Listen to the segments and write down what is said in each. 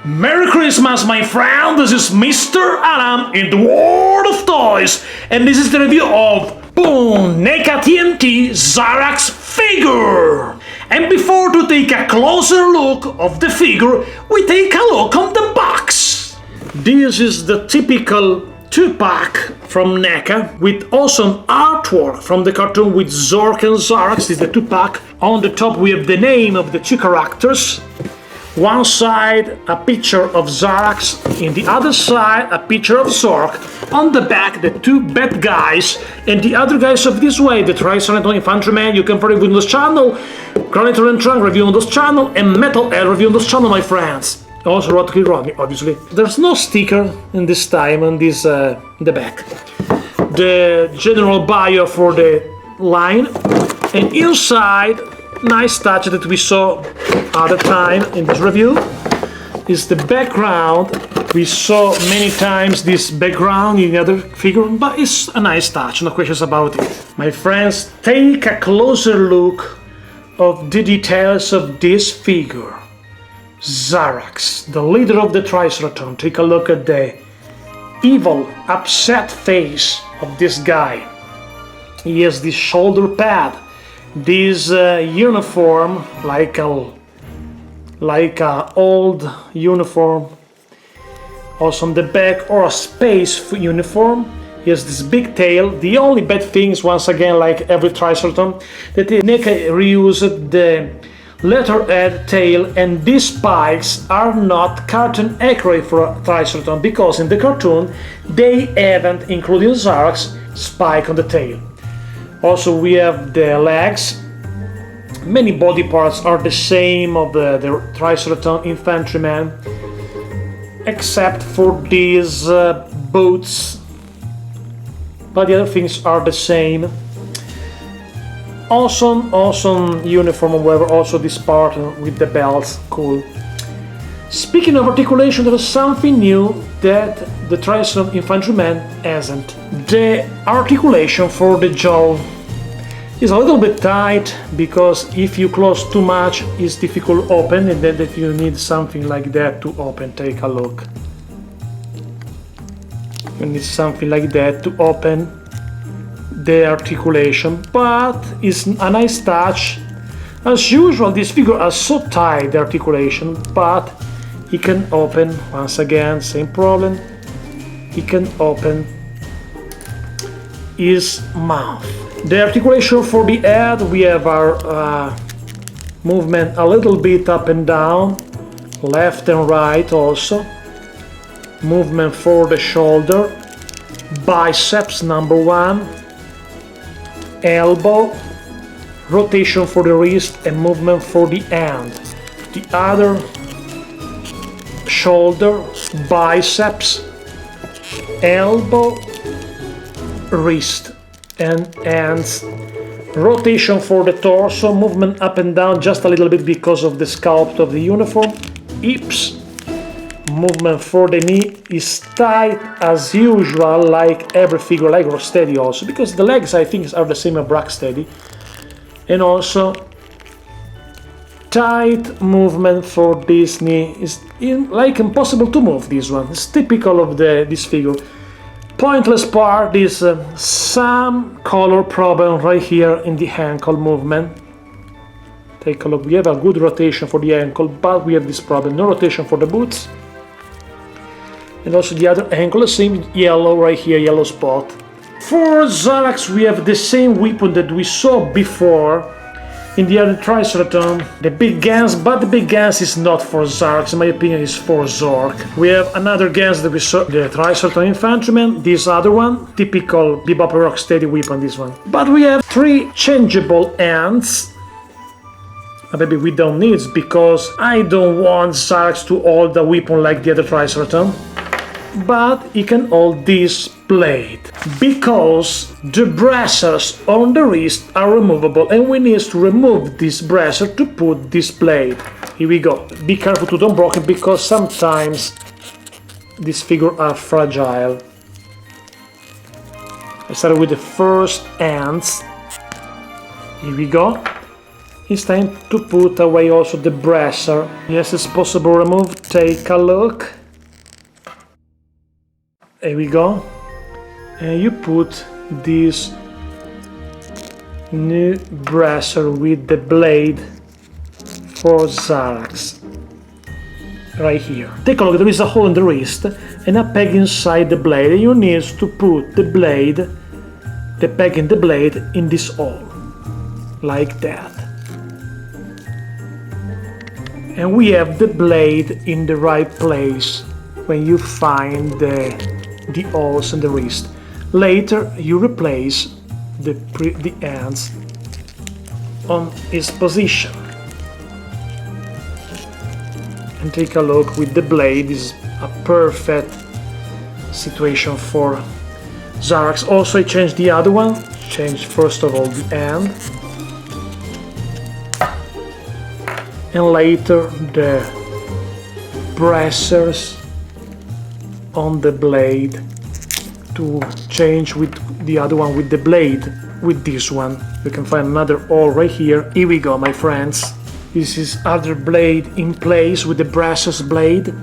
Merry Christmas, my friend! This is Mr. Adam in the world of toys, and this is the review of boom, NECA TMNT Zarax figure. And before to take a closer look of the figure, we take a look on the box. This is the typical 2-pack from NECA with awesome artwork from the cartoon with Zork and Zarax. This is the 2-pack. On the top we have the name of the two characters. One side a picture of Zarax, in the other side a picture of Zork. On the back the two bad guys, and the other guys of this way, the Triceratops Infantryman. You can find it on this channel, Granitor and Trunk review on this channel, and Metal Air review on this channel, my friends. Also Rocky Rodney, obviously. There's no sticker in this time on this the back. The general bio for the line, and inside, nice touch that we saw at the time in this review is the background. We saw many times this background in the other figure, but it's a nice touch, no questions about it. My friends, take a closer look of the details of this figure. Zarax, the leader of the Triceratops. Take a look at the evil, upset face of this guy. He has this shoulder pad, this uniform, like a old uniform, also on the back, or a space uniform. He has this big tail. The only bad thing is, once again, like every Triceratops, that NECA reused the letterhead tail, and these spikes are not cartoon accurate for a Triceratops, because in the cartoon they haven't included Zarax spike on the tail. Also we have the legs. Many body parts are the same of the Triceratops Infantryman, except for these boots, but the other things are the same. Awesome uniform, however, also this part with the belts, cool. Speaking of articulation, there is something new that the Triceratops Infantryman hasn't. The articulation for the jaw is a little bit tight, because if you close too much it's difficult to open, and then that you need something like that to open. Take a look. You need something like that to open the articulation, but it's a nice touch. As usual, this figure has so tight the articulation, but he can open, once again, same problem. He can open his mouth. The articulation for the head, we have our movement a little bit up and down, left and right also. Movement for the shoulder, biceps number 1, elbow, rotation for the wrist, and movement for the hand. The other shoulder, biceps, elbow, wrist, and hands. Rotation for the torso, movement up and down just a little bit because of the sculpt of the uniform. Hips, movement for the knee is tight as usual, like every figure, like Rocksteady also, because the legs I think are the same as Rocksteady. And also tight movement for this knee, is like impossible to move. This one, it's typical of this figure. Pointless part is some color problem right here in the ankle movement. Take a look, we have a good rotation for the ankle, but we have this problem, no rotation for the boots. And also the other ankle, the same yellow right here, yellow spot. For Zarax we have the same weapon that we saw before in the other Triceratops, the big guns, but the big guns is not for Zarax, in my opinion is for Zork. We have another guns that we saw, the Triceratops Infantryman, this other one, typical Bebop and Rocksteady weapon, this one. But we have 3 changeable hands. Maybe we don't need it, because I don't want Zarax to hold the weapon like the other Triceratops. But he can hold this blade, because the bracers on the wrist are removable, and we need to remove this bracer to put this blade. Here we go. Be careful to don't break it, because sometimes these figures are fragile. I started with the first hands. Here we go. It's time to put away also the bracer. Yes, it's possible to remove. Take a look. There we go. And you put this new bracer with the blade for Zarax right here. Take a look, there is a hole in the wrist and a peg inside the blade, and you need to put the peg in the blade in this hole, like that. And we have the blade in the right place when you find the holes in the wrist. Later you replace the ends on its position. And take a look with the blade. This is a perfect situation for Zarax. Also I changed the other one. Change first of all the end, and later the bracers on the blade to change with the other one with the blade. With this one you can find another hole right here. Here we go, my friends. This is other blade in place with the bracers blade.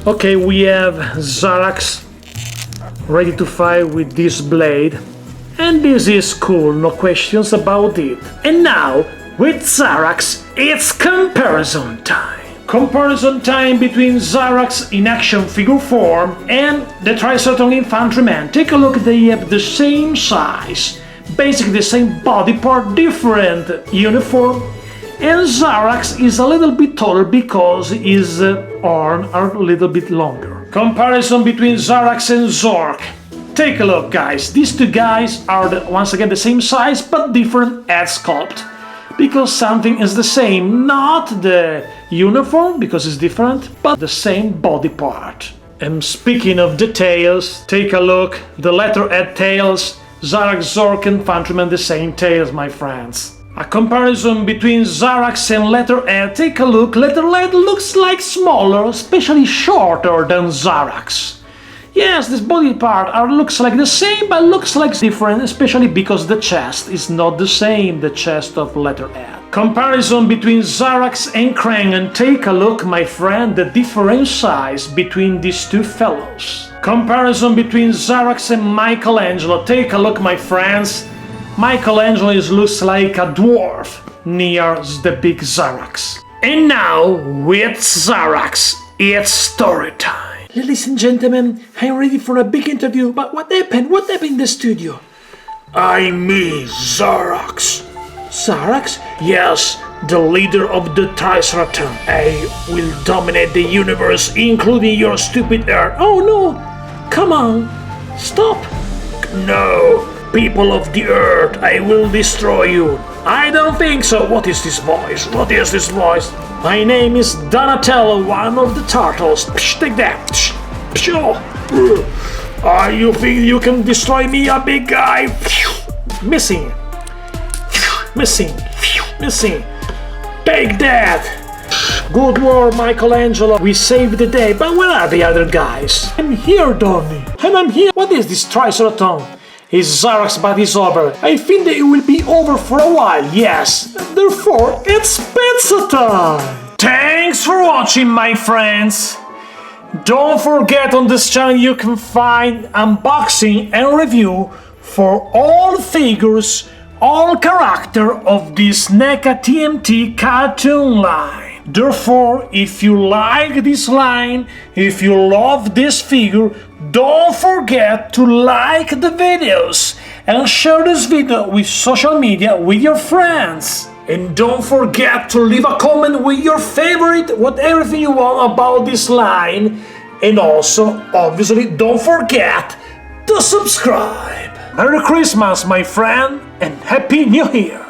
Okay, we have Zarax ready to fight with this blade, and this is cool, no questions about it. And now with Zarax, it's comparison time. Comparison time between Zarax in action figure form and the Triceratops infantryman. Take a look, they have the same size, basically the same body part, different uniform, and Zarax is a little bit taller because his arms are a little bit longer. Comparison between Zarax and Zork. Take a look, guys, these two guys are once again the same size but different head sculpt. Because something is the same, not the uniform, because it's different, but the same body part. And speaking of the tails, take a look, the letterhead tails, Zarax, Zork and Infantryman, the same tails, my friends. A comparison between Zarax and letterhead, take a look, letterhead looks like smaller, especially shorter than Zarax. Yes, this body part looks like the same, but looks like different, especially because the chest is not the same, the chest of letterhead. Comparison between Zarax and Krang, and take a look, my friend, the different size between these two fellows. Comparison between Zarax and Michelangelo, take a look, my friends. Michelangelo looks like a dwarf near the big Zarax. And now, with Zarax, it's story time. Ladies and gentlemen, I'm ready for a big interview, but what happened? What happened in the studio? I'm me, Zarax. Zarax? Yes, the leader of the Triceratops. I will dominate the universe, including your stupid Earth. Oh no! Come on! Stop! No! People of the Earth, I will destroy you. I don't think so. What is this voice? What is this voice? My name is Donatello, one of the turtles. Psh, take that. Psh, psh. You think you can destroy me, a big guy? Missing. Missing. Missing. Take that. Good work, Michelangelo. We saved the day, but where are the other guys? I'm here, Donnie. And I'm here. What is this Triceratops? It's Zarax, but it's over. I think that it will be over for a while, yes. Therefore, it's pizza time! Thanks for watching, my friends! Don't forget, on this channel you can find unboxing and review for all figures, all character of this NECA TMNT cartoon line. Therefore, if you like this line, if you love this figure, don't forget to like the videos and share this video with social media with your friends. And don't forget to leave a comment with your favorite, everything you want about this line. And also, obviously, don't forget to subscribe. Merry Christmas, my friend, and Happy New Year!